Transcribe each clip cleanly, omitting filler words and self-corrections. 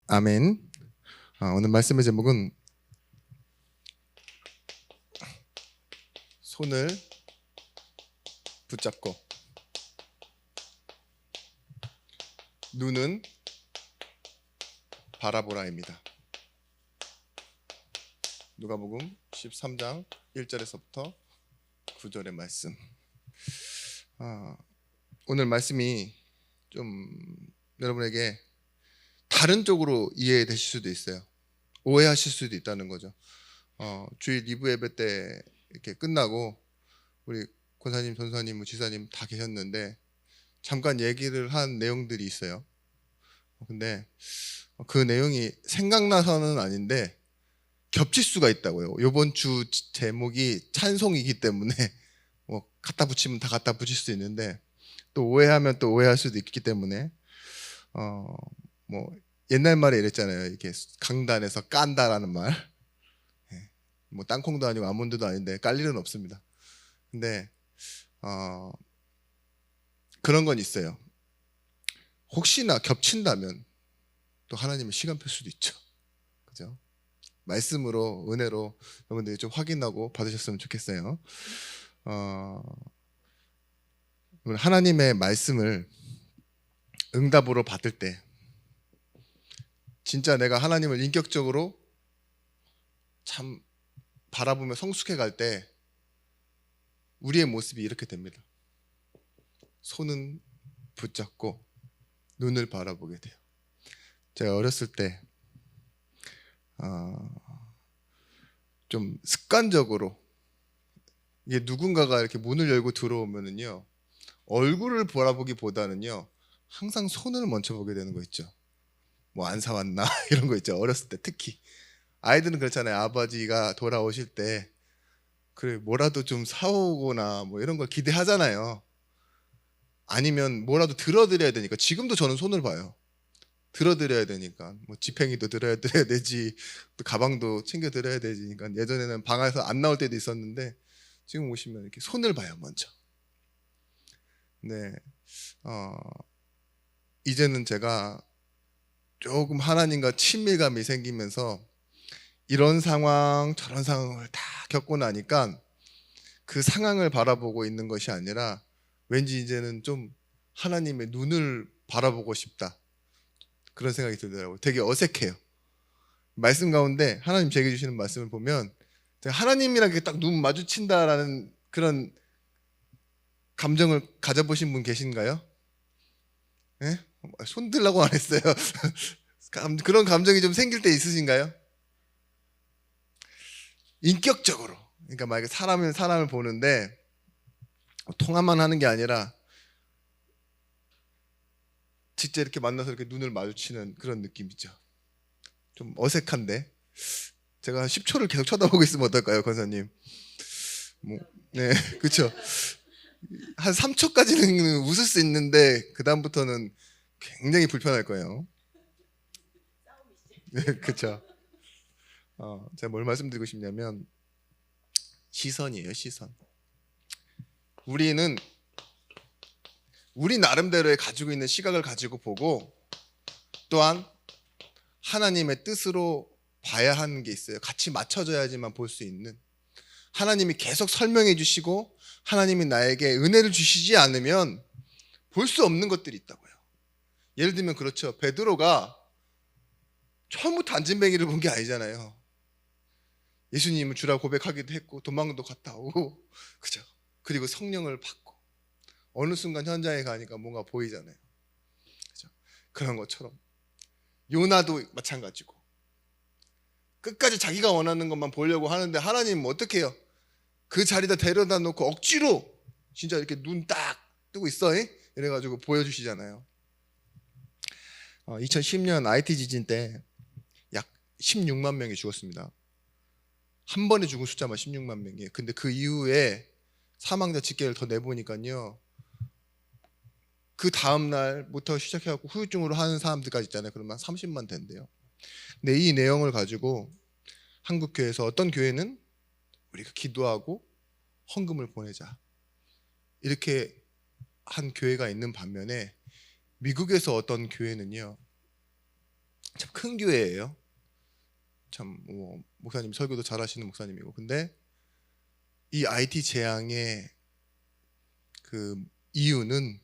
아멘. 오늘 말씀의 제목은 손을 붙잡고 눈은 바라보라입니다. 누가복음 13장 1절에서부터 9절의 말씀. 오늘 말씀이 좀 여러분에게 다른 쪽으로 이해되실 수도 있어요. 오해하실 수도 있다는 거죠. 주일 2부 예배 때 이렇게 끝나고 우리 권사님, 전사님, 지사님 다 계셨는데 잠깐 얘기를 한 내용들이 있어요. 근데 그 내용이 생각나서는 아닌데 겹칠 수가 있다고요. 이번 주 제목이 찬송이기 때문에 뭐 갖다 붙이면 다 갖다 붙일 수 있는데 또 오해하면 또 오해할 수도 있기 때문에 뭐 옛날 말에 이랬잖아요. 이렇게 강단에서 깐다라는 말. 뭐 땅콩도 아니고 아몬드도 아닌데 깔 일은 없습니다. 근데 그런 건 있어요. 혹시나 겹친다면 또 하나님의 시간 펼 수도 있죠. 그죠? 말씀으로 은혜로 여러분들이 좀 확인하고 받으셨으면 좋겠어요. 하나님의 말씀을 응답으로 받을 때 진짜 내가 하나님을 인격적으로 참 바라보며 성숙해 갈 때 우리의 모습이 이렇게 됩니다. 손은 붙잡고 눈을 바라보게 돼요. 제가 어렸을 때 좀 습관적으로 이게 누군가가 이렇게 문을 열고 들어오면은요 얼굴을 바라보기보다는요 항상 손을 먼저 보게 되는 거 있죠. 뭐 안 사왔나 이런 거 있죠. 어렸을 때 특히 아이들은 그렇잖아요. 아버지가 돌아오실 때 그래 뭐라도 좀 사오거나 뭐 이런 걸 기대하잖아요. 아니면 뭐라도 들어드려야 되니까 지금도 저는 손을 봐요. 들어드려야 되니까 뭐 지팽이도 드려야 되지, 또 가방도 챙겨 드려야 되니까. 예전에는 방에서 안 나올 때도 있었는데 지금 오시면 이렇게 손을 봐요 먼저. 네, 이제는 제가 조금 하나님과 친밀감이 생기면서 이런 상황 저런 상황을 다 겪고 나니까 그 상황을 바라보고 있는 것이 아니라 왠지 이제는 좀 하나님의 눈을 바라보고 싶다, 그런 생각이 들더라고요. 되게 어색해요. 말씀 가운데 하나님 제게 주시는 말씀을 보면 하나님이랑 딱 눈 마주친다라는 그런 감정을 가져보신 분 계신가요? 네? 손 들라고 안 했어요. 그런 감정이 좀 생길 때 있으신가요? 인격적으로, 그러니까 만약에 사람을 보는데 통화만 하는 게 아니라 진짜 이렇게 만나서 이렇게 눈을 마주치는 그런 느낌이죠. 좀 어색한데 제가 한 10초를 계속 쳐다보고 있으면 어떨까요, 권사님? 뭐, 네, 그렇죠. 한 3초까지는 웃을 수 있는데 그 다음부터는 굉장히 불편할 거예요. 네, 그렇죠. 제가 뭘 말씀드리고 싶냐면 시선이에요, 시선. 우리는 우리 나름대로의 가지고 있는 시각을 가지고 보고 또한 하나님의 뜻으로 봐야 하는 게 있어요. 같이 맞춰져야지만 볼 수 있는. 하나님이 계속 설명해 주시고 하나님이 나에게 은혜를 주시지 않으면 볼 수 없는 것들이 있다고요. 예를 들면 그렇죠. 베드로가 처음부터 안진뱅이를 본 게 아니잖아요. 예수님을 주라 고백하기도 했고 도망도 갔다 오고, 그죠? 그리고 성령을 받고 어느 순간 현장에 가니까 뭔가 보이잖아요. 그죠? 그런 것처럼 요나도 마찬가지고 끝까지 자기가 원하는 것만 보려고 하는데 하나님은 어떻게 해요? 그 자리에다 데려다 놓고 억지로 진짜 이렇게 눈 딱 뜨고 있어 이래가지고 보여주시잖아요. 2010년 IT 지진 때 약 16만 명이 죽었습니다. 한 번에 죽은 숫자만 16만 명이에요. 근데 그 이후에 사망자 집계를 더 내보니까요, 그 다음 날부터 시작해갖고 후유증으로 하는 사람들까지 있잖아요. 그러면 30만 된대요. 근데 이 내용을 가지고 한국 교회에서 어떤 교회는 우리가 기도하고 헌금을 보내자 이렇게 한 교회가 있는 반면에 미국에서 어떤 교회는요 참 큰 교회예요. 참 목사님 설교도 잘하시는 목사님이고, 근데 이 IT 재앙의 그 이유는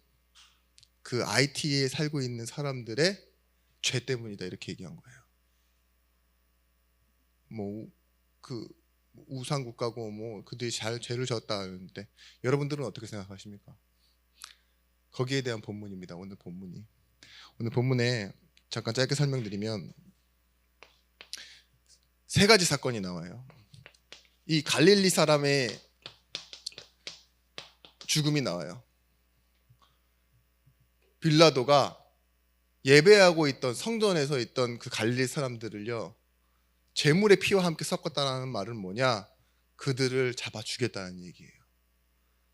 그 IT에 살고 있는 사람들의 죄 때문이다, 이렇게 얘기한 거예요. 그 우상 국가고 그들이 잘 죄를 졌다 하는데, 여러분들은 어떻게 생각하십니까? 거기에 대한 본문입니다. 오늘 본문에 잠깐 짧게 설명드리면 세 가지 사건이 나와요. 이 갈릴리 사람의 죽음이 나와요. 빌라도가 예배하고 있던 성전에서 있던 그 갈릴리 사람들을요, 제물의 피와 함께 섞었다는 말은 뭐냐? 그들을 잡아 죽였다는 얘기예요.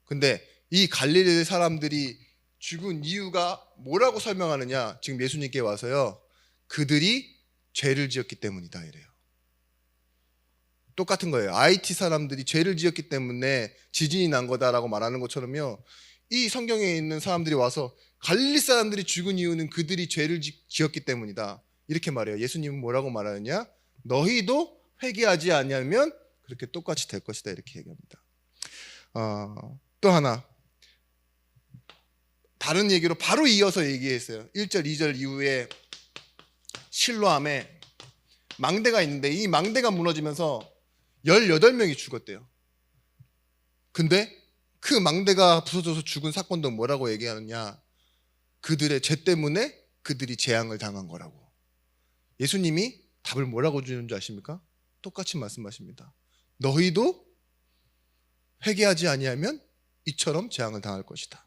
근데 이 갈릴리 사람들이 죽은 이유가 뭐라고 설명하느냐? 지금 예수님께 와서요, 그들이 죄를 지었기 때문이다 이래요. 똑같은 거예요. IT 사람들이 죄를 지었기 때문에 지진이 난 거다라고 말하는 것처럼요, 이 성경에 있는 사람들이 와서 갈릴리 사람들이 죽은 이유는 그들이 죄를 지었기 때문이다 이렇게 말해요. 예수님은 뭐라고 말하느냐? 너희도 회개하지 않으면 그렇게 똑같이 될 것이다 이렇게 얘기합니다. 또 하나 다른 얘기로 바로 이어서 얘기했어요. 1절 2절 이후에 실로암에 망대가 있는데, 이 망대가 무너지면서 18명이 죽었대요. 근데 그 망대가 부서져서 죽은 사건도 뭐라고 얘기하느냐? 그들의 죄 때문에 그들이 재앙을 당한 거라고. 예수님이 답을 뭐라고 주는 줄 아십니까? 똑같이 말씀하십니다. 너희도 회개하지 아니하면 이처럼 재앙을 당할 것이다.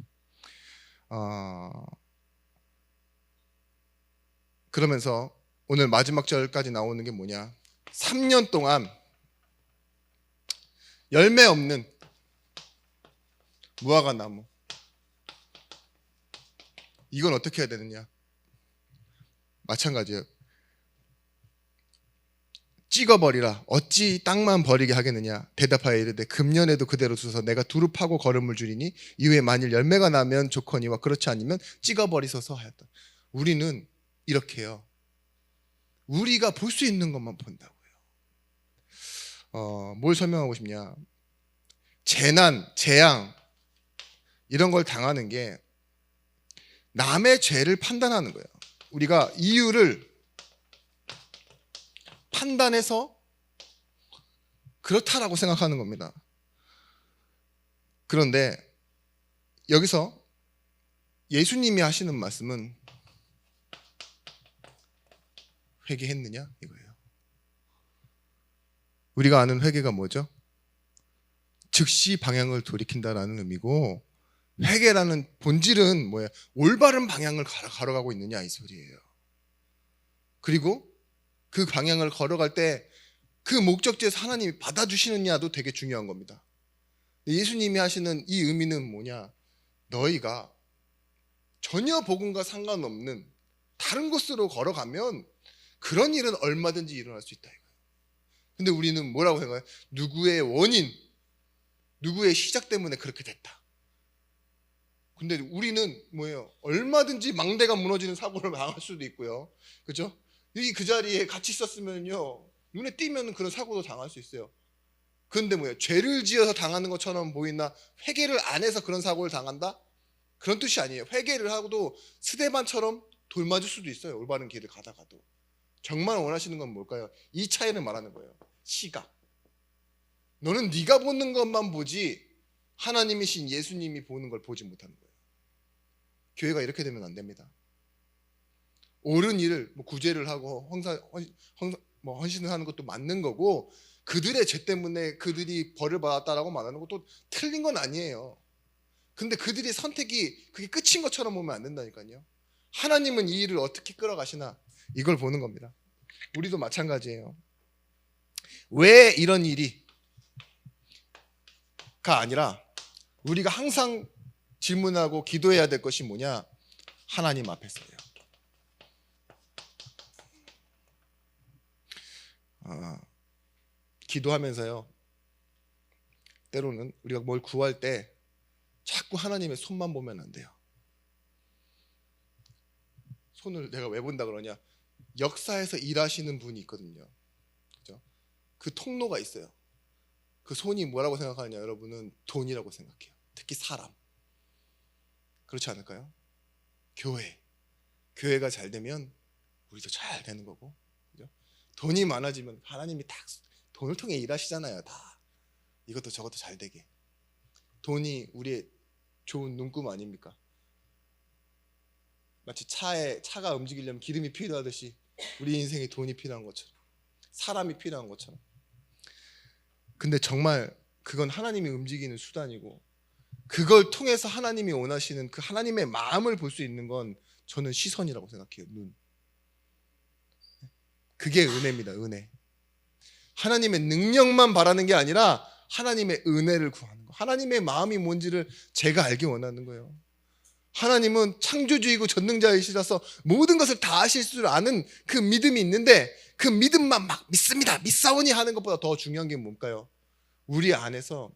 그러면서 오늘 마지막 절까지 나오는 게 뭐냐? 3년 동안 열매 없는 무화과 나무, 이건 어떻게 해야 되느냐? 마찬가지예요. 찍어버리라. 어찌 땅만 버리게 하겠느냐? 대답하여 이르되 금년에도 그대로 두서 내가 두루 파고 거름을 주리니 이후에 만일 열매가 나면 좋거니와 그렇지 않으면 찍어버리소서 하였다. 우리는 이렇게요, 우리가 볼 수 있는 것만 본다고요. 뭘 설명하고 싶냐? 재난, 재앙 이런 걸 당하는 게 남의 죄를 판단하는 거예요. 우리가 이유를 판단해서 그렇다라고 생각하는 겁니다. 그런데 여기서 예수님이 하시는 말씀은 회개했느냐 이거예요. 우리가 아는 회개가 뭐죠? 즉시 방향을 돌이킨다라는 의미고, 회개라는 본질은 뭐예요? 올바른 방향을 걸어가고 있느냐 이 소리예요. 그리고 그 방향을 걸어갈 때 그 목적지에서 하나님이 받아주시느냐도 되게 중요한 겁니다. 예수님이 하시는 이 의미는 뭐냐? 너희가 전혀 복음과 상관없는 다른 곳으로 걸어가면 그런 일은 얼마든지 일어날 수 있다 이거예요. 근데 우리는 뭐라고 생각해요? 누구의 원인, 누구의 시작 때문에 그렇게 됐다. 근데 우리는 뭐예요? 얼마든지 망대가 무너지는 사고를 당할 수도 있고요. 그렇죠? 그 자리에 같이 있었으면요, 눈에 띄면 그런 사고도 당할 수 있어요. 그런데 뭐예요? 죄를 지어서 당하는 것처럼 보이나 회개를 안 해서 그런 사고를 당한다? 그런 뜻이 아니에요. 회개를 하고도 스데반처럼 돌 맞을 수도 있어요. 올바른 길을 가다가도. 정말 원하시는 건 뭘까요? 이 차이를 말하는 거예요. 시각. 너는 네가 보는 것만 보지 하나님이신 예수님이 보는 걸 보지 못하는 거예요. 교회가 이렇게 되면 안 됩니다. 옳은 일을 구제를 하고 헌신을 하는 것도 맞는 거고, 그들의 죄 때문에 그들이 벌을 받았다라고 말하는 것도 틀린 건 아니에요. 근데 그들의 선택이 그게 끝인 것처럼 보면 안 된다니까요. 하나님은 이 일을 어떻게 끌어가시나 이걸 보는 겁니다. 우리도 마찬가지예요. 왜 이런 일이 가 아니라 우리가 항상 질문하고 기도해야 될 것이 뭐냐? 하나님 앞에서요. 기도하면서요, 때로는 우리가 뭘 구할 때 자꾸 하나님의 손만 보면 안 돼요. 손을 내가 왜 본다 그러냐? 역사에서 일하시는 분이 있거든요. 그죠? 그 통로가 있어요. 그 손이 뭐라고 생각하느냐, 여러분은 돈이라고 생각해요. 특히 사람. 그렇지 않을까요? 교회가 잘 되면 우리도 잘 되는 거고, 그죠? 돈이 많아지면 하나님이 딱 돈을 통해 일하시잖아요. 다 이것도 저것도 잘 되게. 돈이 우리의 좋은 눈금 아닙니까? 마치 차가 움직이려면 기름이 필요하듯이 우리 인생에 돈이 필요한 것처럼, 사람이 필요한 것처럼. 근데 정말 그건 하나님이 움직이는 수단이고, 그걸 통해서 하나님이 원하시는 그 하나님의 마음을 볼 수 있는 건 저는 시선이라고 생각해요. 눈. 그게 은혜입니다. 은혜. 하나님의 능력만 바라는 게 아니라 하나님의 은혜를 구하는 거. 하나님의 마음이 뭔지를 제가 알기 원하는 거예요. 하나님은 창조주이고 전능자이시라서 모든 것을 다 아실 줄 아는 그 믿음이 있는데, 그 믿음만 막 믿습니다, 믿사오니 하는 것보다 더 중요한 게 뭘까요? 우리 안에서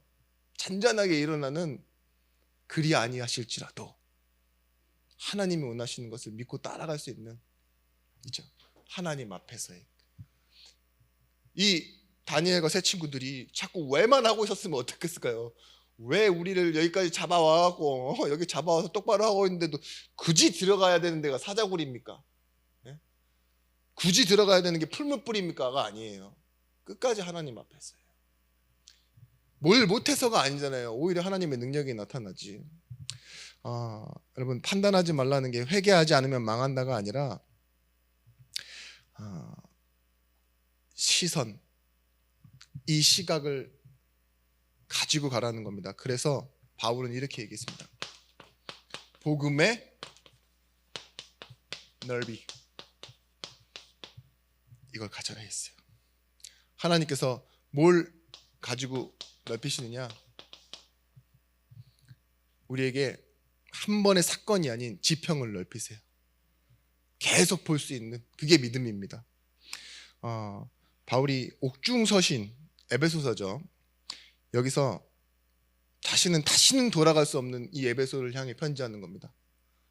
잔잔하게 일어나는 그리 아니하실지라도 하나님이 원하시는 것을 믿고 따라갈 수 있는, 있죠? 하나님 앞에서의 이 다니엘과 세 친구들이 자꾸 왜만 하고 있었으면 어떻겠을까요? 왜 우리를 여기까지 잡아와갖고 여기 잡아와서 똑바로 하고 있는데도 굳이 들어가야 되는 데가 사자굴입니까? 예? 굳이 들어가야 되는 게 풀무불입니까가 아니에요. 끝까지 하나님 앞에 있어요. 뭘 못해서가 아니잖아요. 오히려 하나님의 능력이 나타나지. 여러분, 판단하지 말라는 게 회개하지 않으면 망한다가 아니라 시선, 이 시각을 가지고 가라는 겁니다. 그래서 바울은 이렇게 얘기했습니다. 복음의 넓이, 이걸 가져라 했어요. 하나님께서 뭘 가지고 넓히시느냐? 우리에게 한 번의 사건이 아닌 지평을 넓히세요. 계속 볼 수 있는, 그게 믿음입니다. 바울이 옥중서신 에베소서죠. 여기서 다시는 돌아갈 수 없는 이 에베소를 향해 편지하는 겁니다.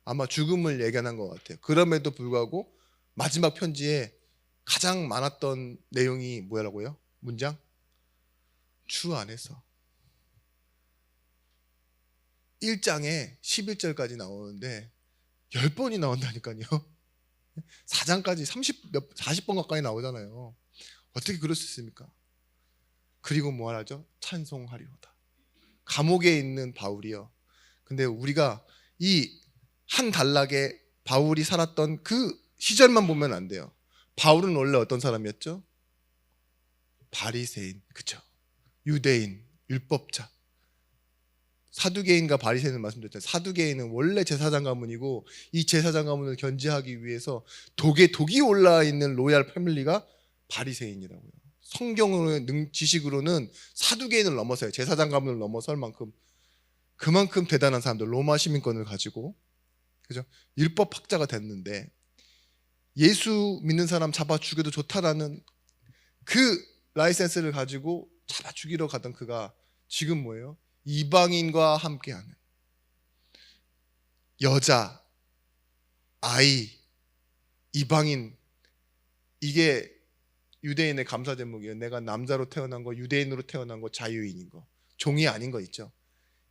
아마 죽음을 예견한 것 같아요. 그럼에도 불구하고 마지막 편지에 가장 많았던 내용이 뭐라고요? 문장? 주 안에서. 1장에 11절까지 나오는데 10번이 나온다니까요. 4장까지 40번 가까이 나오잖아요. 어떻게 그럴 수 있습니까? 그리고 뭐 하죠? 찬송하리로다. 감옥에 있는 바울이요. 근데 우리가 이 한 단락에 바울이 살았던 그 시절만 보면 안 돼요. 바울은 원래 어떤 사람이었죠? 바리새인, 그쵸? 유대인, 율법자. 사두개인과 바리새인을 말씀드렸잖아요. 사두개인은 원래 제사장 가문이고, 이 제사장 가문을 견제하기 위해서 독이 올라 있는 로얄 패밀리가 바리새인이라고요. 성경으로는 지식으로는 사두개인을 넘어서요. 제사장 가문을 넘어설 만큼, 그만큼 대단한 사람들, 로마 시민권을 가지고, 그죠? 율법학자가 됐는데 예수 믿는 사람 잡아 죽여도 좋다라는 그 라이센스를 가지고 잡아 죽이러 가던 그가 지금 뭐예요? 이방인과 함께하는, 여자, 아이, 이방인, 이게 유대인의 감사 제목이에요. 내가 남자로 태어난 거, 유대인으로 태어난 거, 자유인인 거, 종이 아닌 거 있죠.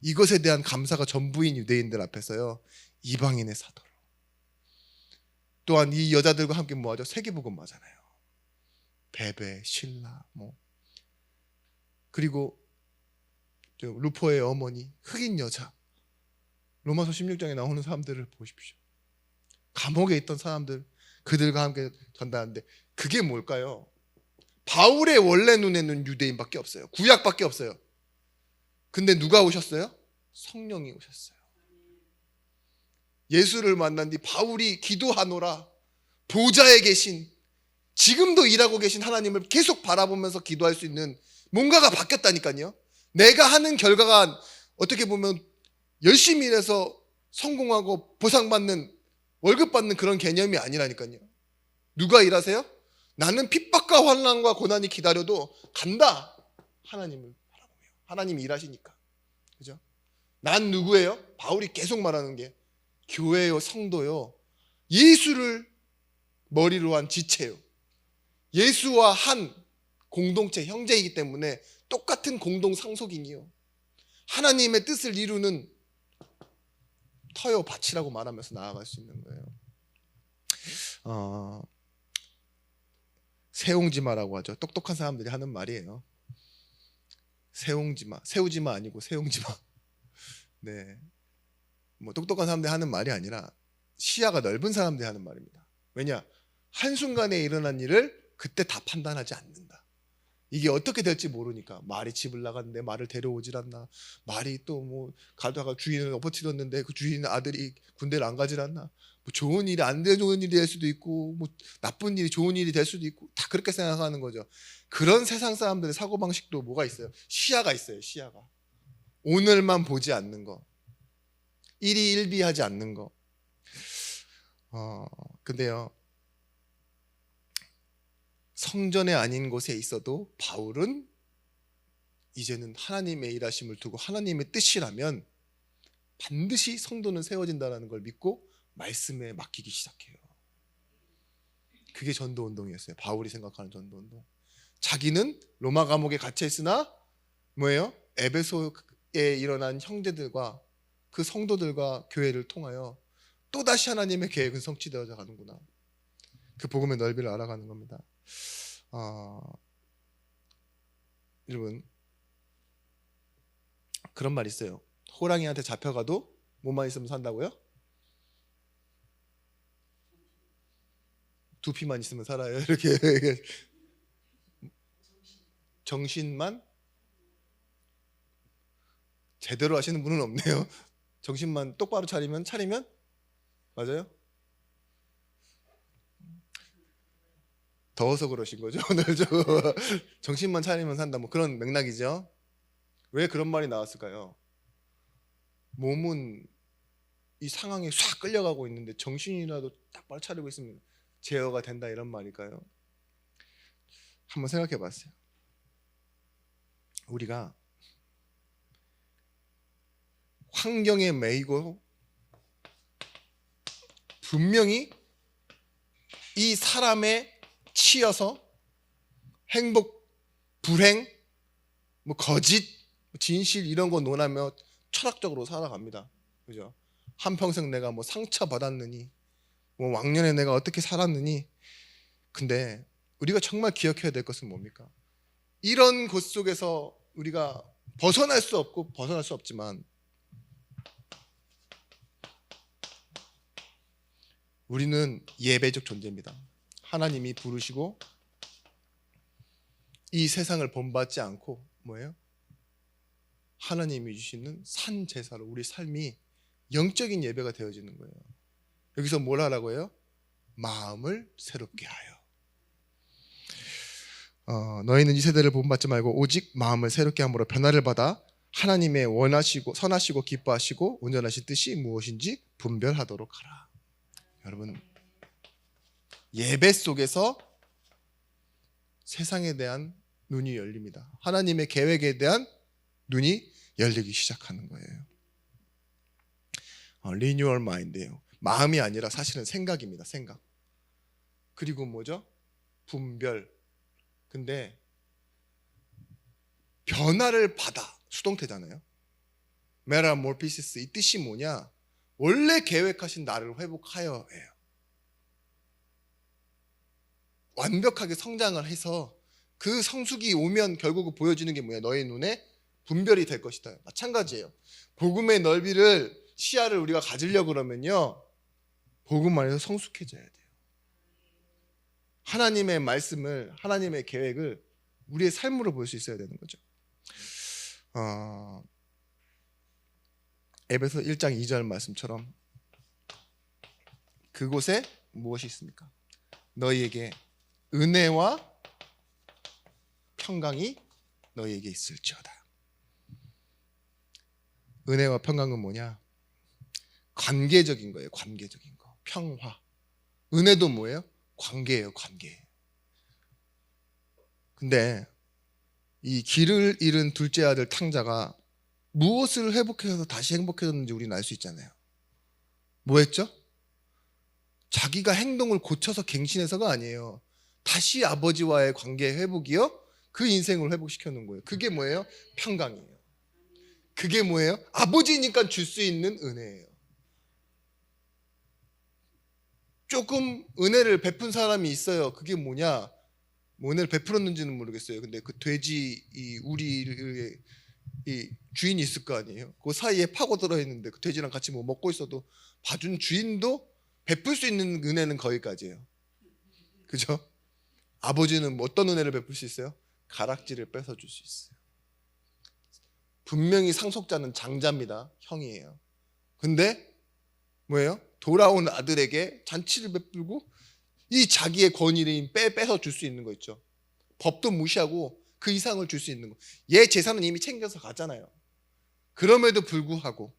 이것에 대한 감사가 전부인 유대인들 앞에서요, 이방인의 사도로. 또한 이 여자들과 함께 뭐하죠? 세계복음화잖아요. 베베, 신라, 그리고 루포의 어머니, 흑인 여자, 로마서 16장에 나오는 사람들을 보십시오. 감옥에 있던 사람들, 그들과 함께 전달하는데 그게 뭘까요? 바울의 원래 눈에는 유대인밖에 없어요. 구약밖에 없어요. 근데 누가 오셨어요? 성령이 오셨어요. 예수를 만난 뒤 바울이 기도하노라, 보좌에 계신, 지금도 일하고 계신 하나님을 계속 바라보면서 기도할 수 있는 뭔가가 바뀌었다니까요. 내가 하는 결과가 어떻게 보면 열심히 일해서 성공하고 보상받는, 월급 받는 그런 개념이 아니라니까요. 누가 일하세요? 나는 핍박과 환난과 고난이 기다려도 간다. 하나님을 바라보며. 하나님이 일하시니까. 그죠? 난 누구예요? 바울이 계속 말하는 게 교회요, 성도요, 예수를 머리로 한 지체요. 예수와 한 공동체 형제이기 때문에 똑같은 공동 상속인이요. 하나님의 뜻을 이루는 터요 밭이라고 말하면서 나아갈 수 있는 거예요. 세옹지마라고 하죠. 똑똑한 사람들이 하는 말이에요. 세옹지마, 세우지마 아니고 세옹지마. 네, 뭐 똑똑한 사람들이 하는 말이 아니라 시야가 넓은 사람들이 하는 말입니다. 왜냐? 한순간에 일어난 일을 그때 다 판단하지 않는다. 이게 어떻게 될지 모르니까. 말이 집을 나갔는데 말을 데려오질 않나, 말이 또 뭐 가다가 주인을 엎어뜨렸는데 그 주인 아들이 군대를 안 가질 않나, 뭐 좋은 일이 안 좋은 일이 될 수도 있고, 뭐 나쁜 일이 좋은 일이 될 수도 있고, 다 그렇게 생각하는 거죠. 그런 세상 사람들의 사고방식도 뭐가 있어요? 시야가 있어요. 시야가. 오늘만 보지 않는 거, 일희일비하지 않는 거. 근데요, 성전에 아닌 곳에 있어도 바울은 이제는 하나님의 일하심을 두고 하나님의 뜻이라면 반드시 성도는 세워진다는 걸 믿고 말씀에 맡기기 시작해요. 그게 전도운동이었어요. 바울이 생각하는 전도운동. 자기는 로마 감옥에 갇혀 있으나 뭐예요? 에베소에 일어난 형제들과 그 성도들과 교회를 통하여 또다시 하나님의 계획은 성취되어져 가는구나. 그 복음의 넓이를 알아가는 겁니다. 여러분, 그런 말 있어요. 호랑이한테 잡혀가도 뭐만 있으면 산다고요? 두피만 있으면 살아요. 이렇게 정신만 제대로 하시는 분은 없네요. 정신만 똑바로 차리면 맞아요? 더워서 그러신 거죠? 오늘 정신만 차리면 산다, 뭐 그런 맥락이죠. 왜 그런 말이 나왔을까요? 몸은 이 상황에 싹 끌려가고 있는데 정신이라도 딱 바로 차리고 있으면 제어가 된다, 이런 말일까요? 한번 생각해 봤어요. 우리가 환경에 매이고 분명히 이 사람에 치여서 행복, 불행, 뭐 거짓, 진실 이런 거 논하며 철학적으로 살아갑니다. 그죠? 한평생 내가 뭐 상처 받았느니, 뭐 왕년에 내가 어떻게 살았느니. 근데 우리가 정말 기억해야 될 것은 뭡니까? 이런 곳 속에서 우리가 벗어날 수 없고 벗어날 수 없지만 우리는 예배적 존재입니다. 하나님이 부르시고 이 세상을 본받지 않고 뭐예요? 하나님이 주시는 산 제사로 우리 삶이 영적인 예배가 되어지는 거예요. 여기서 뭘 하라고 해요? 마음을 새롭게 하여. 너희는 이 세대를 본받지 말고 오직 마음을 새롭게 함으로 변화를 받아 하나님의 원하시고 선하시고 기뻐하시고 온전하신 뜻이 무엇인지 분별하도록 하라. 여러분, 예배 속에서 세상에 대한 눈이 열립니다. 하나님의 계획에 대한 눈이 열리기 시작하는 거예요. 리뉴얼 마인드예요. 마음이 아니라 사실은 생각입니다. 생각. 그리고 뭐죠? 분별. 근데 변화를 받아, 수동태잖아요. 메타모르피시스, 이 뜻이 뭐냐? 원래 계획하신 나를 회복하여예요. 완벽하게 성장을 해서 그 성숙이 오면 결국 보여지는 게 뭐야? 너의 눈에 분별이 될 것이다. 마찬가지예요. 복음의 넓이를, 시야를 우리가 가지려고 그러면요, 복음 안에서 성숙해져야 돼요. 하나님의 말씀을, 하나님의 계획을 우리의 삶으로 볼 수 있어야 되는 거죠. 에베소 1장 2절 말씀처럼 그곳에 무엇이 있습니까? 너희에게 은혜와 평강이 너희에게 있을지어다. 은혜와 평강은 뭐냐? 관계적인 거예요. 관계적인 거. 평화. 은혜도 뭐예요? 관계예요. 관계. 근데 이 길을 잃은 둘째 아들 탕자가 무엇을 회복해서 다시 행복해졌는지 우리는 알 수 있잖아요. 뭐 했죠? 자기가 행동을 고쳐서 갱신해서가 아니에요. 다시 아버지와의 관계 회복이요, 그 인생을 회복시켜 놓은 거예요. 그게 뭐예요? 평강이에요. 그게 뭐예요? 아버지니까 줄 수 있는 은혜예요. 조금 은혜를 베푼 사람이 있어요. 그게 뭐냐? 뭐 은혜를 베풀었는지는 모르겠어요. 근데 그 돼지 이 우리의 이 주인이 있을 거 아니에요. 그 사이에 파고들어 있는데 그 돼지랑 같이 뭐 먹고 있어도 봐준 주인도 베풀 수 있는 은혜는 거기까지예요. 그죠? 아버지는 뭐 어떤 은혜를 베풀 수 있어요? 가락지를 뺏어줄 수 있어요. 분명히 상속자는 장자입니다. 형이에요. 근데 뭐예요? 돌아온 아들에게 잔치를 베풀고 이 자기의 권위를 뺏어 줄 수 있는 거 있죠. 법도 무시하고 그 이상을 줄 수 있는 거. 얘 재산은 이미 챙겨서 가잖아요. 그럼에도 불구하고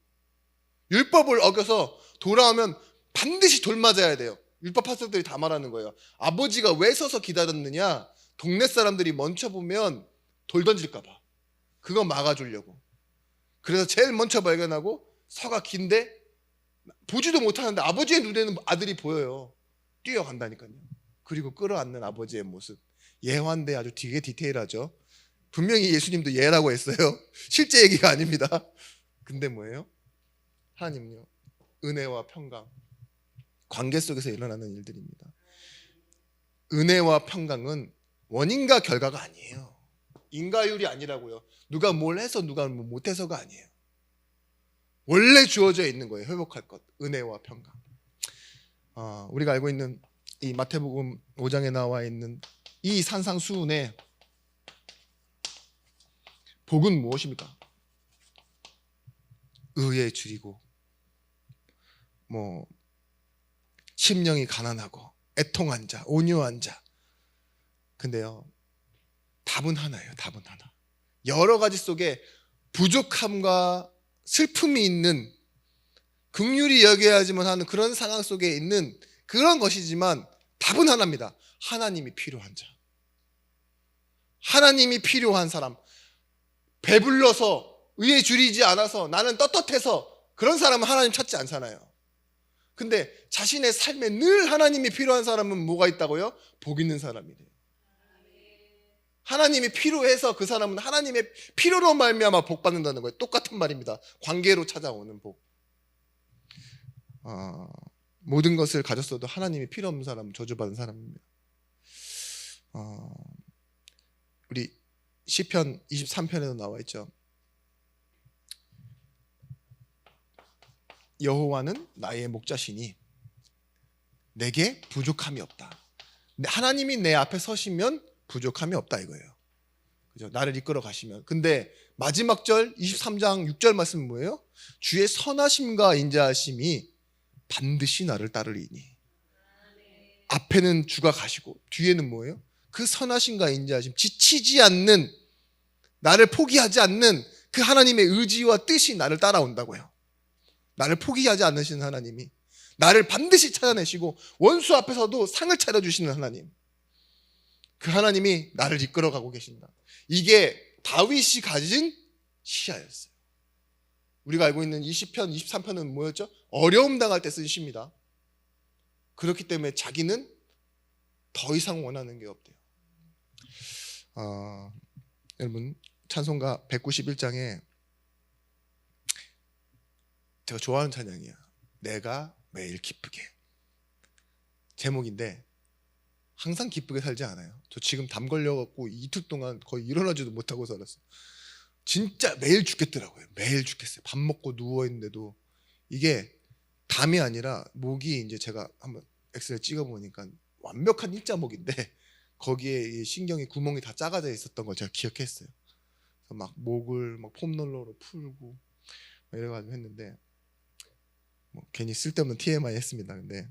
율법을 어겨서 돌아오면 반드시 돌 맞아야 돼요. 율법 파스터들이 다 말하는 거예요. 아버지가 왜 서서 기다렸느냐? 동네 사람들이 먼저 보면 돌 던질까 봐. 그거 막아주려고. 그래서 제일 먼저 발견하고 서가 긴데 보지도 못하는데 아버지의 눈에는 아들이 보여요. 뛰어간다니까요. 그리고 끌어안는 아버지의 모습. 예화인데 아주 되게 디테일하죠. 분명히 예수님도 예라고 했어요. 실제 얘기가 아닙니다. 근데 뭐예요? 하나님요, 은혜와 평강, 관계 속에서 일어나는 일들입니다. 은혜와 평강은 원인과 결과가 아니에요. 인과율이 아니라고요. 누가 뭘 해서 누가 뭐 못해서가 아니에요. 원래 주어져 있는 거예요. 회복할 것, 은혜와 평강. 우리가 알고 있는 이 마태복음 5장에 나와 있는 이 산상수훈의 복은 무엇입니까? 의에 줄이고 뭐 심령이 가난하고 애통한 자, 온유한 자. 근데요, 답은 하나예요. 답은 하나. 여러 가지 속에 부족함과 슬픔이 있는, 긍휼히 여겨야지만 하는 그런 상황 속에 있는 그런 것이지만 답은 하나입니다. 하나님이 필요한 자. 하나님이 필요한 사람. 배불러서 의에 줄이지 않아서 나는 떳떳해서 그런 사람은 하나님 찾지 않잖아요. 근데 자신의 삶에 늘 하나님이 필요한 사람은 뭐가 있다고요? 복 있는 사람이래요. 하나님이 필요해서 그 사람은 하나님의 필요로 말미암아 복 받는다는 거예요. 똑같은 말입니다. 관계로 찾아오는 복. 모든 것을 가졌어도 하나님이 필요 없는 사람은 저주받은 사람입니다. 우리 시편 23편에도 나와 있죠. 여호와는 나의 목자시니 내게 부족함이 없다. 하나님이 내 앞에 서시면 부족함이 없다 이거예요. 그죠? 나를 이끌어 가시면. 근데 마지막 절 23장 6절 말씀은 뭐예요? 주의 선하심과 인자하심이 반드시 나를 따르리니. 앞에는 주가 가시고 뒤에는 뭐예요? 그 선하심과 인자하심, 지치지 않는, 나를 포기하지 않는 그 하나님의 의지와 뜻이 나를 따라온다고요. 나를 포기하지 않으시는 하나님이 나를 반드시 찾아내시고 원수 앞에서도 상을 차려주시는 하나님, 그 하나님이 나를 이끌어가고 계신다. 이게 다윗이 가진 시야였어요. 우리가 알고 있는 이 시편 23편은 뭐였죠? 어려움 당할 때 쓴 시입니다. 그렇기 때문에 자기는 더 이상 원하는 게 없대요. 여러분, 찬송가 191장에 제가 좋아하는 찬양이에요. 내가 매일 기쁘게. 제목인데 항상 기쁘게 살지 않아요. 저 지금 담 걸려갖고 이틀 동안 거의 일어나지도 못하고 살았어요. 진짜 매일 죽겠더라고요. 매일 죽겠어요. 밥 먹고 누워있는데도. 이게 담이 아니라 목이, 이제 제가 한번 엑스레이 찍어보니까 완벽한 일자목인데 거기에 신경이 구멍이 다 작아져 있었던 걸 제가 기억했어요. 그래서 막 목을 막 폼롤러로 풀고 이래가지고 했는데, 뭐 괜히 쓸데없는 TMI 했습니다. 근데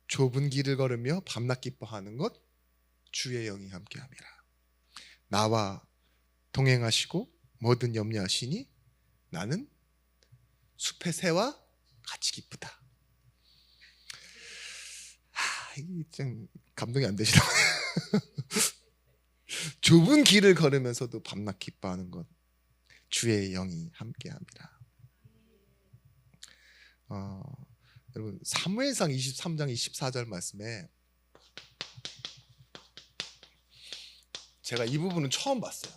좁은 길을 걸으며 밤낮 기뻐하는 것 주의 영이 함께함이라. 나와 동행하시고 뭐든 염려하시니 나는 숲의 새와 같이 기쁘다. 이게 좀 감동이 안 되시나? 좁은 길을 걸으면서도 밤낮 기뻐하는 것 주의 영이 함께함이라. 여러분 사무엘상 23장 24절 말씀에 제가 이 부분은 처음 봤어요.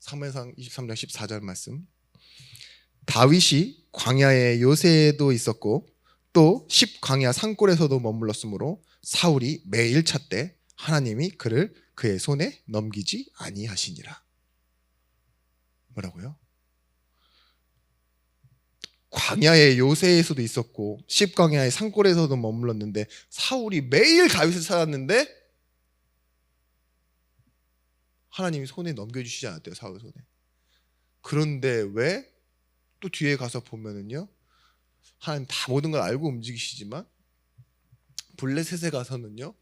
사무엘상 23장 14절 말씀. 다윗이 광야에 요새도 있었고 또 십광야 산골에서도 머물렀으므로 사울이 매일 찾되 하나님이 그를 그의 손에 넘기지 아니하시니라. 뭐라고요? 광야의 요새에서도 있었고 십광야의 산골에서도 머물렀는데 사울이 매일 다윗을 찾았는데 하나님이 손에 넘겨주시지 않았대요. 사울 손에. 그런데 왜? 또 뒤에 가서 보면은요, 하나님 다 모든 걸 알고 움직이시지만 블레셋에 가서는요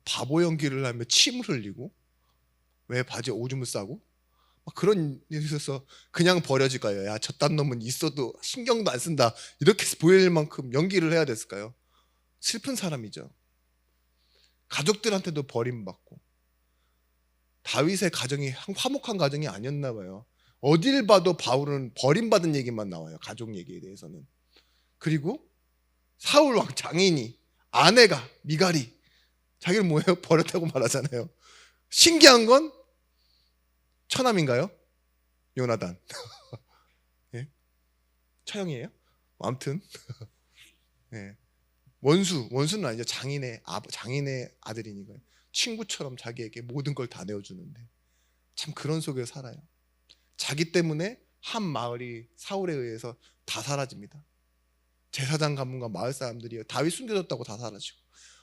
바보 연기를 하며 침을 흘리고 왜 바지에 오줌을 싸고 막 그런 일이 있어서 그냥 버려질까요? 야, 저딴 놈은 있어도 신경도 안 쓴다 이렇게 보일 만큼 연기를 해야 됐을까요? 슬픈 사람이죠. 가족들한테도 버림받고 다윗의 가정이 화목한 가정이 아니었나 봐요. 어딜 봐도 바울은 버림받은 얘기만 나와요. 가족 얘기에 대해서는. 그리고 사울 왕 장인이 아내가 미갈이 자기를 뭐예요? 버렸다고 말하잖아요. 신기한 건 처남인가요? 요나단. 예? 처형이에요? 아무튼 예. 원수는 아니죠. 장인의 아들이니까요. 친구처럼 자기에게 모든 걸 다 내어주는데 참 그런 속에 살아요. 자기 때문에 한 마을이 사울에 의해서 다 사라집니다. 제사장 가문과 마을 사람들이 다윗 숨겨졌다고 다 사라지고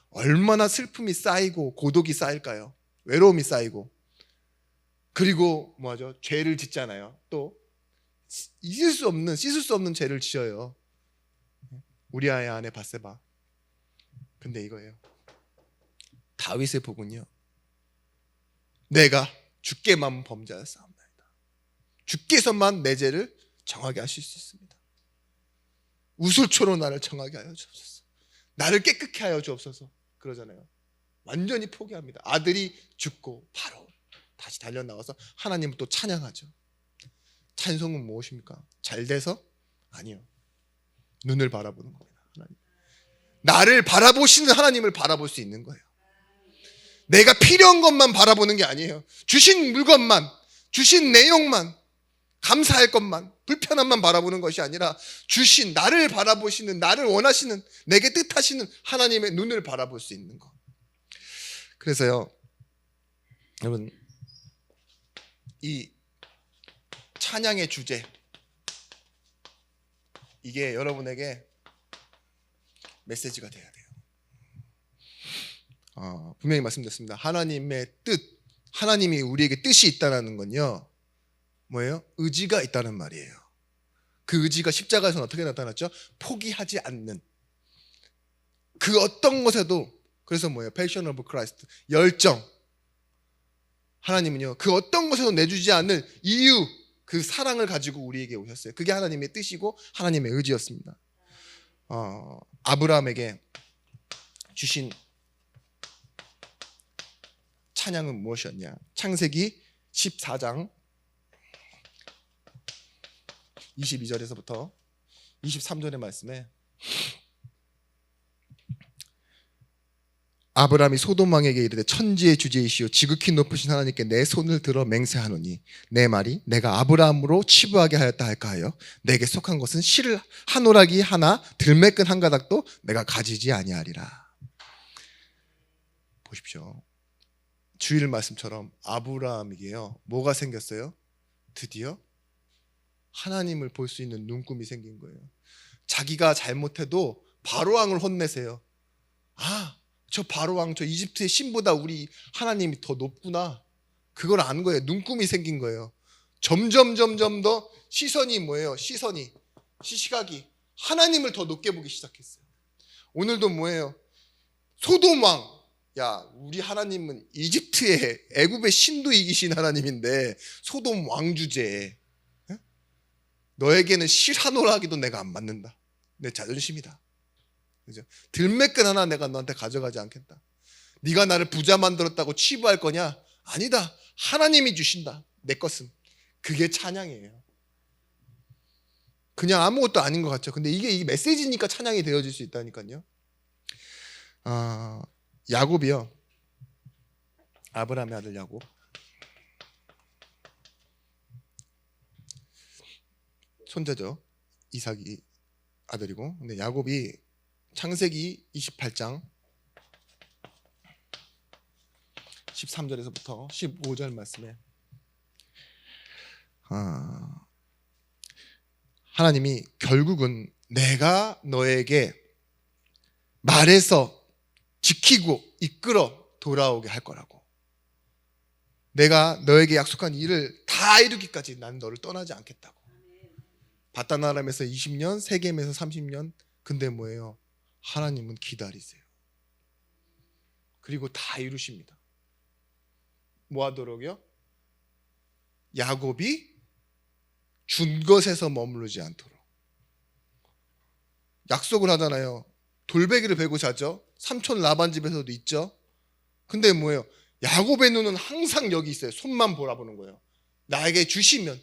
얼마나 슬픔이 쌓이고 고독이 쌓일까요? 외로움이 쌓이고 그리고 뭐하죠? 죄를 짓잖아요. 또 씻을 수 없는 죄를 지어요. 우리아의 아내 밧세바. 근데 이거예요. 다윗의 복은요. 내가 주께만 범죄하였사옵나이다. 주께서만 내 죄를 정하게 하실 수 있습니다. 우슬초로 나를 정하게 하여 주옵소서. 나를 깨끗게 하여 주옵소서. 그러잖아요. 완전히 포기합니다. 아들이 죽고 바로 다시 달려나와서 하나님을 또 찬양하죠. 찬송은 무엇입니까? 잘 돼서? 아니요. 눈을 바라보는 겁니다. 하나님. 나를 바라보시는 하나님을 바라볼 수 있는 거예요. 내가 필요한 것만 바라보는 게 아니에요. 주신 물건만, 주신 내용만, 감사할 것만, 불편함만 바라보는 것이 아니라 주신 나를 바라보시는, 나를 원하시는, 내게 뜻하시는 하나님의 눈을 바라볼 수 있는 것. 그래서요, 여러분, 이 찬양의 주제, 이게 여러분에게 메시지가 돼야 돼요. 분명히 말씀드렸습니다. 하나님의 뜻, 하나님이 우리에게 뜻이 있다는 건요, 뭐예요? 의지가 있다는 말이에요. 그 의지가 십자가에서는 어떻게 나타났죠? 포기하지 않는. 그 어떤 것에도, 그래서 뭐예요? Passion of Christ, 열정. 하나님은요, 그 어떤 것에도 내주지 않는 이유, 그 사랑을 가지고 우리에게 오셨어요. 그게 하나님의 뜻이고 하나님의 의지였습니다. 아브라함에게 주신 찬양은 무엇이었냐? 창세기 14장 22절에서부터 23절의 말씀에 아브라함이 소돔 왕에게 이르되 천지의 주제이시오 지극히 높으신 하나님께 내 손을 들어 맹세하노니 내 말이 내가 아브라함으로 치부하게 하였다 할까 하여 내게 속한 것은 실 한 오락이 하나 들매끈 한 가닥도 내가 가지지 아니하리라. 보십시오. 주일 말씀처럼 아브라함에게요 뭐가 생겼어요? 드디어 하나님을 볼 수 있는 눈금이 생긴 거예요. 자기가 잘못해도 바로왕을 혼내세요. 저 바로왕, 저 이집트의 신보다 우리 하나님이 더 높구나. 그걸 아는 거예요. 눈금이 생긴 거예요. 점점 더 시선이 뭐예요? 시각이 하나님을 더 높게 보기 시작했어요. 오늘도 뭐예요? 소돔 왕. 야, 우리 하나님은 이집트의 애굽의 신도 이기신 하나님인데 소돔 왕 주제에 너에게는 실 한 오락이도 내가 안 맞는다. 내 자존심이다. 그죠? 들매끈 하나 내가 너한테 가져가지 않겠다. 네가 나를 부자 만들었다고 치부할 거냐? 아니다. 하나님이 주신다. 내 것은. 그게 찬양이에요. 그냥 아무것도 아닌 것 같죠. 근데 이게 메시지니까 찬양이 되어질 수 있다니까요. 야곱이요, 아브라함의 아들 야곱, 손자죠. 이삭이 아들이고, 근데 야곱이 창세기 28장 13절에서부터 15절 말씀에 하나님이 결국은 내가 너에게 말해서 지키고 이끌어 돌아오게 할 거라고, 내가 너에게 약속한 일을 다 이루기까지 난 너를 떠나지 않겠다고. 바다나람에서 20년, 세겜에서 30년. 근데 뭐예요? 하나님은 기다리세요. 그리고 다 이루십니다. 뭐 하도록요? 야곱이 준 것에서 머무르지 않도록. 약속을 하잖아요. 돌베개를 베고 자죠. 삼촌 라반 집에서도 있죠. 근데 뭐예요? 야곱의 눈은 항상 여기 있어요. 손만 보라보는 거예요. 나에게 주시면.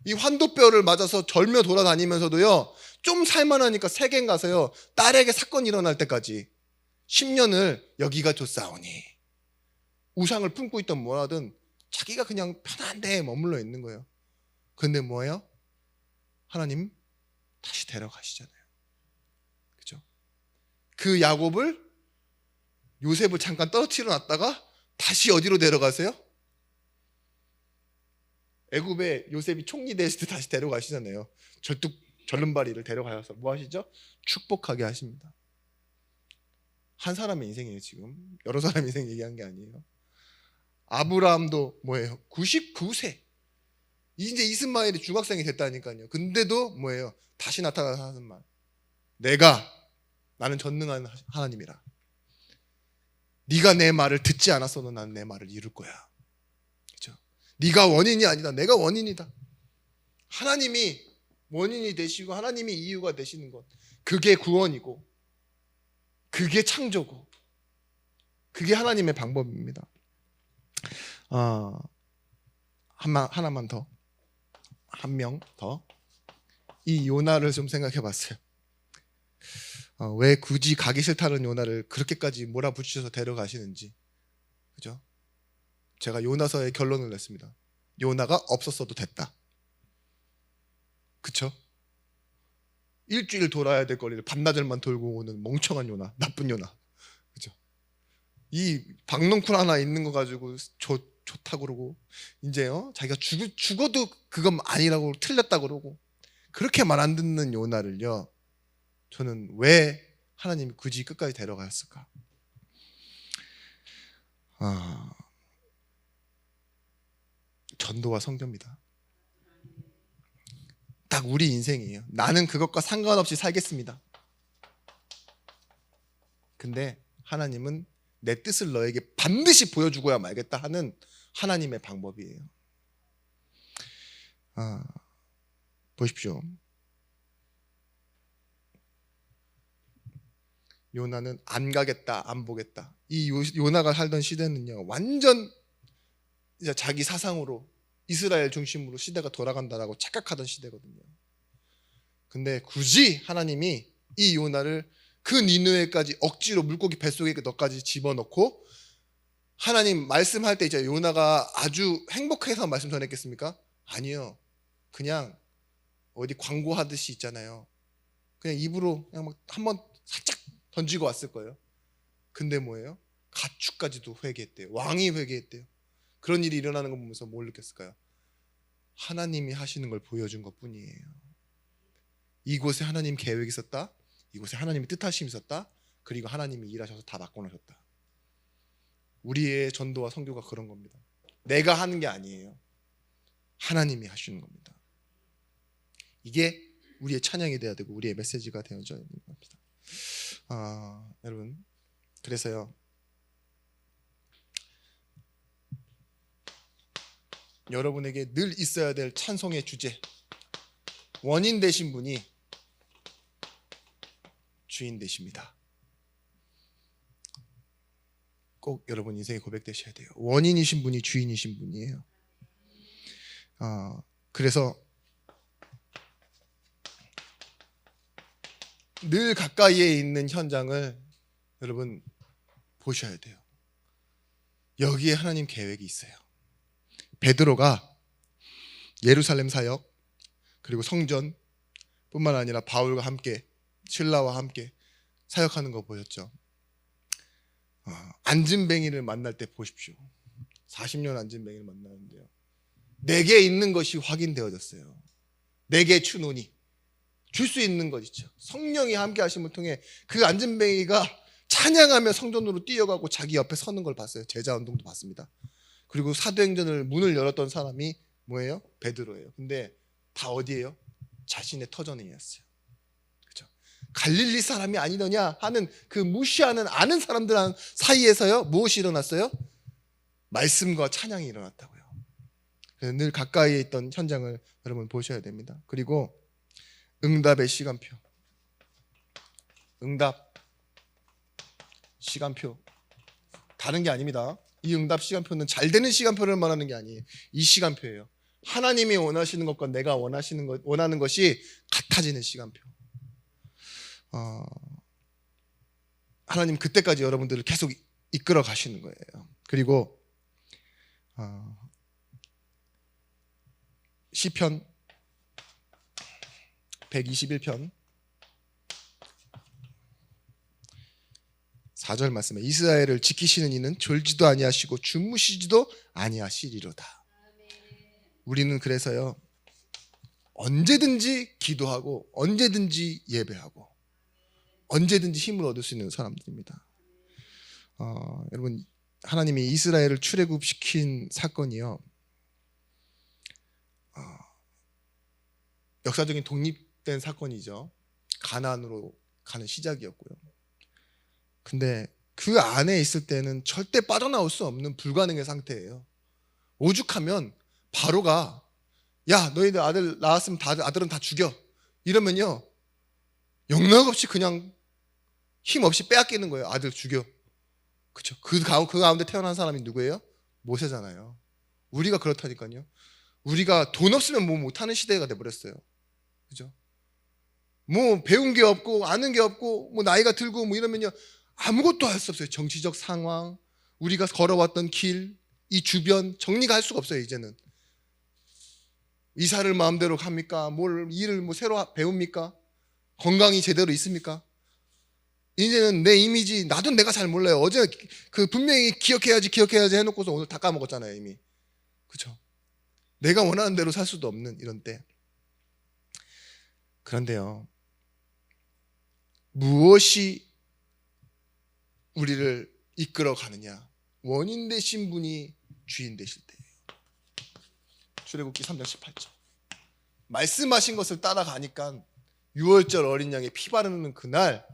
이 환도뼈를 맞아서 절며 돌아다니면서도요, 좀 살만하니까 세겜 가서요, 딸에게 사건이 일어날 때까지 10년을 여기가 좋사오니, 우상을 품고 있던 뭐라든 자기가 그냥 편한 데에 머물러 있는 거예요. 근데 뭐예요? 하나님 다시 데려가시잖아요. 그죠? 그 야곱을, 요셉을 잠깐 떨어뜨려 놨다가 다시 어디로 데려가세요? 애굽에 요셉이 총리 됐을 때 다시 데려가시잖아요. 절름발이를 데려가셔서 뭐 하시죠? 축복하게 하십니다. 한 사람의 인생이에요. 지금 여러 사람의 인생 얘기한 게 아니에요. 아브라함도 뭐예요? 99세. 이제 이스마엘이 중학생이 됐다니까요. 근데도 뭐예요? 다시 나타나서 하는 말. 나는 전능한 하나님이라. 네가 내 말을 듣지 않았어도 나는 내 말을 이룰 거야. 그렇죠? 네가 원인이 아니다. 내가 원인이다. 하나님이 원인이 되시고 하나님이 이유가 되시는 것, 그게 구원이고 그게 창조고 그게 하나님의 방법입니다. 하나만 더, 한 명 더. 이 요나를 좀 생각해 봤어요. 왜 굳이 가기 싫다는 요나를 그렇게까지 몰아붙이셔서 데려가시는지. 그죠? 제가 요나서의 결론을 냈습니다. 요나가 없었어도 됐다. 그쵸? 일주일 돌아야 될 거리를 반나절만 돌고 오는 멍청한 요나, 나쁜 요나. 그죠? 이 박넝쿨 하나 있는 거 가지고 좋다 그러고, 이제요, 자기가 죽어도 그건 아니라고, 틀렸다 그러고, 그렇게 말 안 듣는 요나를요, 저는 왜 하나님이 굳이 끝까지 데려가셨을까? 전도와 선교입니다. 딱 우리 인생이에요. 나는 그것과 상관없이 살겠습니다. 근데 하나님은 내 뜻을 너에게 반드시 보여주고야 말겠다 하는 하나님의 방법이에요. 보십시오. 요나는 안 가겠다, 안 보겠다. 이 요나가 살던 시대는요, 완전 이제 자기 사상으로 이스라엘 중심으로 시대가 돌아간다라고 착각하던 시대거든요. 근데 굳이 하나님이 이 요나를 그 니느웨까지 억지로 물고기 뱃속에 너까지 집어넣고, 하나님 말씀할 때 이제 요나가 아주 행복해서 말씀 전했겠습니까? 아니요. 그냥 어디 광고하듯이 있잖아요. 그냥 입으로 그냥 막 한번 살짝 던지고 왔을 거예요. 근데 뭐예요? 가축까지도 회개했대요. 왕이 회개했대요. 그런 일이 일어나는 거 보면서 뭘 느꼈을까요? 하나님이 하시는 걸 보여준 것 뿐이에요. 이곳에 하나님 계획이 있었다. 이곳에 하나님의 뜻하심이 있었다. 그리고 하나님이 일하셔서 다 바꿔놓으셨다. 우리의 전도와 선교가 그런 겁니다. 내가 하는 게 아니에요. 하나님이 하시는 겁니다. 이게 우리의 찬양이 돼야 되고 우리의 메시지가 되어져야 되는 겁니다. 여러분, 그래서요, 여러분에게 늘 있어야 될 찬송의 주제, 원인 되신 분이 주인 되십니다. 꼭 여러분 인생에 고백되셔야 돼요. 원인이신 분이 주인이신 분이에요. 그래서 늘 가까이에 있는 현장을 여러분 보셔야 돼요. 여기에 하나님 계획이 있어요. 베드로가 예루살렘 사역 그리고 성전 뿐만 아니라 바울과 함께 신라와 함께 사역하는 거 보였죠. 안진뱅이를 만날 때 보십시오. 40년 안진뱅이를 만나는데요, 내게 있는 것이 확인되어졌어요. 내게 주노니 줄 수 있는 것 있죠. 성령이 함께 하심을 통해 그 안진뱅이가 찬양하며 성전으로 뛰어가고 자기 옆에 서는 걸 봤어요. 제자운동도 봤습니다. 그리고 사도행전을 문을 열었던 사람이 뭐예요? 베드로예요. 근데 다 어디예요? 자신의 터전이었어요. 그렇죠? 갈릴리 사람이 아니더냐 하는 그 무시하는 아는 사람들 사이에서요, 무엇이 일어났어요? 말씀과 찬양이 일어났다고요. 그래서 늘 가까이에 있던 현장을 여러분 보셔야 됩니다. 그리고 응답의 시간표. 응답 시간표. 다른 게 아닙니다. 이 응답 시간표는 잘 되는 시간표를 말하는 게 아니에요. 이 시간표예요. 하나님이 원하시는 것과 내가 원하는 것이 같아지는 시간표. 하나님 그때까지 여러분들을 계속 이끌어 가시는 거예요. 그리고 시편 121편 4절 말씀에 이스라엘을 지키시는 이는 졸지도 아니하시고 주무시지도 아니하시리로다. 우리는 그래서요, 언제든지 기도하고 언제든지 예배하고 언제든지 힘을 얻을 수 있는 사람들입니다. 여러분, 하나님이 이스라엘을 출애굽시킨 사건이요, 역사적인 독립된 사건이죠. 가나안으로 가는 시작이었고요. 근데 그 안에 있을 때는 절대 빠져나올 수 없는 불가능의 상태예요. 오죽하면 바로가 야, 너희들 아들 낳았으면 아들은 다 죽여 이러면요, 영락없이 그냥 힘없이 빼앗기는 거예요. 아들 죽여. 그렇죠? 그 가운데 태어난 사람이 누구예요? 모세잖아요. 우리가 그렇다니까요. 우리가 돈 없으면 뭐 못하는 시대가 돼버렸어요. 그죠? 뭐 배운 게 없고 아는 게 없고 뭐 나이가 들고 뭐 이러면요, 아무것도 할 수 없어요. 정치적 상황, 우리가 걸어왔던 길, 이 주변 정리가 할 수가 없어요. 이제는 이사를 마음대로 갑니까? 일을 뭐 새로 배웁니까? 건강이 제대로 있습니까? 이제는 내 이미지, 나도 내가 잘 몰라요. 어제 분명히 기억해야지 해놓고서 오늘 다 까먹었잖아요, 이미. 그렇죠? 내가 원하는 대로 살 수도 없는 이런 때. 그런데요, 무엇이 우리를 이끌어 가느냐? 원인 되신 분이 주인 되실 때예요. 출애굽기 3장 18절. 말씀하신 것을 따라가니까 6월절 어린 양의 피 바르는 그날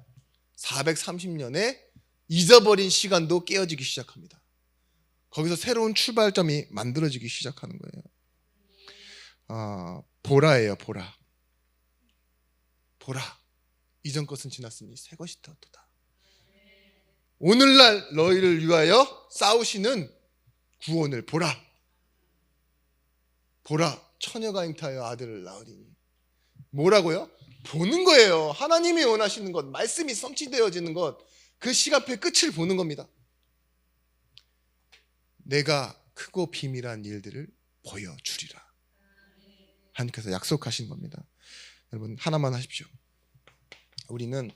430년에 잊어버린 시간도 깨어지기 시작합니다. 거기서 새로운 출발점이 만들어지기 시작하는 거예요. 보라예요. 보라. 이전 것은 지났으니 새 것이 되었도다. 오늘날 너희를 위하여 싸우시는 구원을 보라. 처녀가 잉타하여 아들을 낳으리니. 뭐라고요? 보는 거예요. 하나님이 원하시는 것, 말씀이 성취되어지는 것, 그 시간표의 끝을 보는 겁니다. 내가 크고 비밀한 일들을 보여주리라. 하나님께서 약속하신 겁니다. 여러분, 하나만 하십시오. 우리는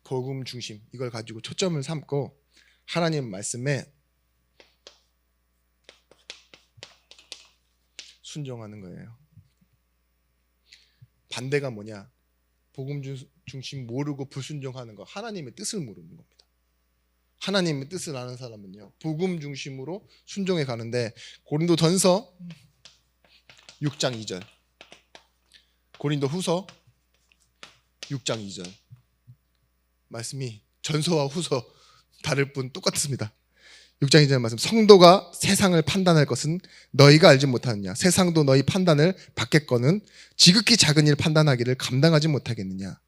복음 중심, 이걸 가지고 초점을 삼고 하나님 말씀에 순종하는 거예요. 반대가 뭐냐? 복음 중심 모르고 불순종하는 거, 하나님의 뜻을 모르는 겁니다. 하나님의 뜻을 아는 사람은요, 복음 중심으로 순종해 가는데, 고린도전서 6장 2절, 고린도후서 6장 2절 말씀이 전서와 후서 다를 뿐 똑같습니다. 6장 2절 말씀, 성도가 세상을 판단할 것은 너희가 알지 못하느냐? 세상도 너희 판단을 받겠거는 지극히 작은 일 판단하기를 감당하지 못하겠느냐?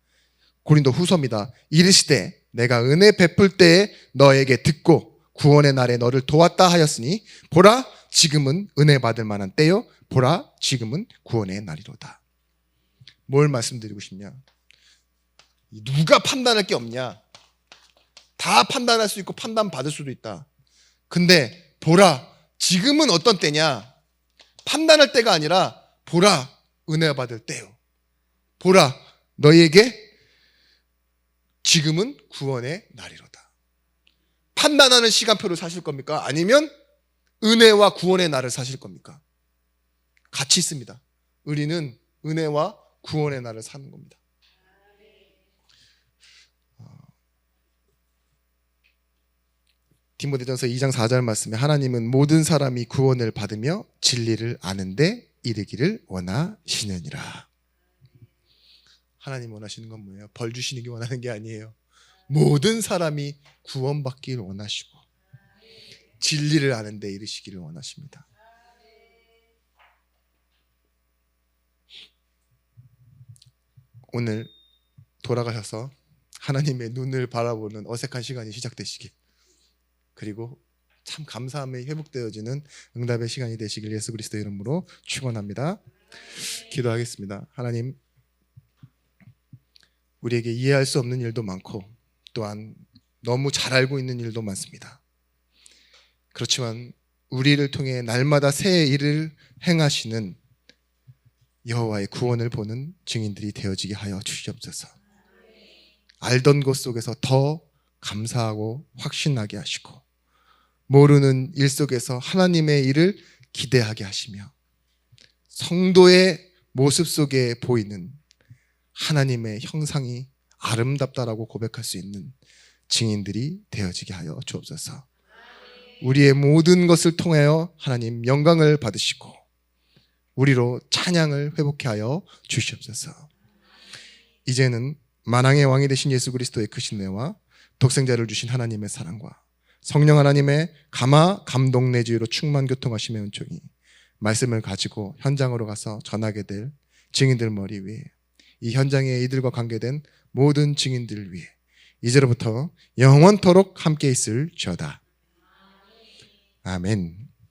고린도 후서입니다. 이르시되 내가 은혜 베풀 때에 너에게 듣고 구원의 날에 너를 도왔다 하였으니 보라 지금은 은혜 받을 만한 때요 보라 지금은 구원의 날이로다. 뭘 말씀드리고 싶냐? 누가 판단할 게 없냐? 다 판단할 수 있고 판단받을 수도 있다. 근데 보라, 지금은 어떤 때냐? 판단할 때가 아니라 보라, 은혜 받을 때요. 보라, 너희에게 지금은 구원의 날이로다. 판단하는 시간표를 사실 겁니까? 아니면 은혜와 구원의 날을 사실 겁니까? 같이 있습니다. 우리는 은혜와 구원의 날을 사는 겁니다. 디모데전서 2장 4절 말씀에 하나님은 모든 사람이 구원을 받으며 진리를 아는데 이르기를 원하시느니라. 하나님 원하시는 건 뭐예요? 벌 주시는 게 원하는 게 아니에요. 모든 사람이 구원받기를 원하시고 진리를 아는데 이르시기를 원하십니다. 오늘 돌아가셔서 하나님의 눈을 바라보는 어색한 시간이 시작되시길, 그리고 참 감사함이 회복되어지는 응답의 시간이 되시길 예수 그리스도의 이름으로 축원합니다. 기도하겠습니다. 하나님, 우리에게 이해할 수 없는 일도 많고 또한 너무 잘 알고 있는 일도 많습니다. 그렇지만 우리를 통해 날마다 새 일을 행하시는 여호와의 구원을 보는 증인들이 되어지게 하여 주시옵소서. 알던 것 속에서 더 감사하고 확신하게 하시고 모르는 일 속에서 하나님의 일을 기대하게 하시며 성도의 모습 속에 보이는 하나님의 형상이 아름답다라고 고백할 수 있는 증인들이 되어지게 하여 주옵소서. 우리의 모든 것을 통하여 하나님 영광을 받으시고 우리로 찬양을 회복케 하여 주시옵소서. 이제는 만왕의 왕이 되신 예수 그리스도의 크신 은혜와 독생자를 주신 하나님의 사랑과 성령 하나님의 감화 감동 내주로 충만 교통하심의 은총이 말씀을 가지고 현장으로 가서 전하게 될 증인들 머리 위에, 이 현장에 이들과 관계된 모든 증인들을 위해 이제로부터 영원토록 함께 있을지어다. 아멘.